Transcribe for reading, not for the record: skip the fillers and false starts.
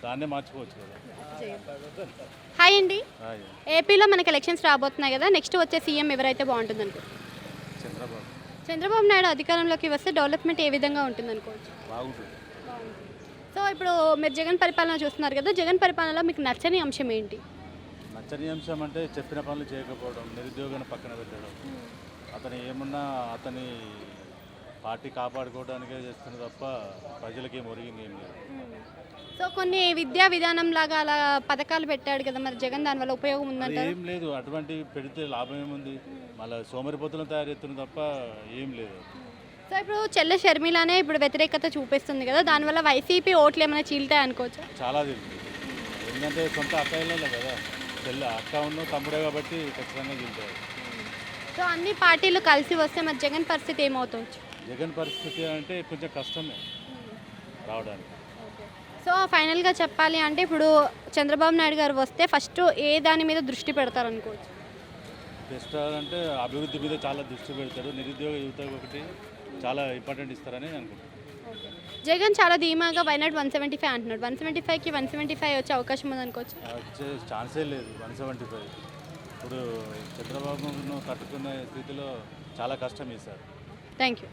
దాన్నే మార్చుకోవచ్చు కదా. హాయ్ అండి. హాయ్. ఏపీలో మనకి ఎలక్షన్స్ రాబోతున్నాయి కదా, నెక్స్ట్ వచ్చే సీఎం ఎవరైతే బాగుంటుంది అనుకుంటున్నారు? చంద్రబాబు చంద్రబాబు నాయుడు అధికారంలోకి వస్తే డెవలప్మెంట్ ఏ విధంగా ఉంటుంది అనుకోవచ్చు? బాగుంటుంది. సో ఇప్పుడు మీరు జగన్ పరిపాలన చూస్తున్నారు కదా, జగన్ పరిపాలనలో మీకు నచ్చని అంశం ఏంటి? నచ్చని అంశం అంటే చెప్పిన పనులు చేయకపోవడం, నిరుద్యోగాన్ని పక్కన పెట్టడం. అతను ఏమున్నా అతని పార్టీ కాపాడుకోవడానికే చేస్తున్న తప్ప ప్రజలకి ఏం ఒరిగింది ఏం లేదు. సో కొన్ని విద్యా విధానం లాగా అలా పథకాలు పెట్టాడు కదా, మరి జగన్ దానివల్ల ఉపయోగం అది ఉందంటారు? ఏం లేదు, అటువంటి పెడితే లాభం ఏముంది? మళ్ళీ సోమరిపోతులను తయారు చేస్తున్న తప్ప ఏం లేదు. సో ఇప్పుడు చెల్లె షర్మిలానే ఇప్పుడు వ్యతిరేకత చూపిస్తుంది కదా, దానివల్ల వైసీపీ ఓట్లు ఏమైనా చీలుతాయి అనుకోవచ్చు? చాలా తెలుసు. ఎందుకంటే సొంత అక్క ఇళ్ళలో కదా, అక్క ఉన్న తమ్ముడే కాబట్టి ఖచ్చితంగా గెలుతారు. సో అన్ని పార్టీలు కలిసి వస్తే మరి జగన్ పరిస్థితి ఏమవుతుంది? జగన్ పరిస్థితి అంటే కొంచెం కష్టమే రావడానికి. సో ఫైనల్గా చెప్పాలి అంటే ఇప్పుడు చంద్రబాబు నాయుడు గారు వస్తే ఫస్ట్ ఏ దాని మీద దృష్టి పెడతారు అనుకోవచ్చు? బెస్ట్ అంటే అభివృద్ధి మీద చాలా దృష్టి పెడతాడు. నిరుద్యోగ యువత ఒకటి చాలా ఇంపార్టెంట్ ఇస్తారని అనుకుంటున్నాను. జగన్ చాలా ధీమాగా వైనాట్ 175 అంటున్నాడు. 175కి 175 వచ్చే అవకాశం ఉంది అనుకోవచ్చు? వచ్చే ఛాన్సే లేదు 175. ఇప్పుడు చంద్రబాబును తట్టుకునే స్థితిలో చాలా కష్టం ఈసారి. Thank you.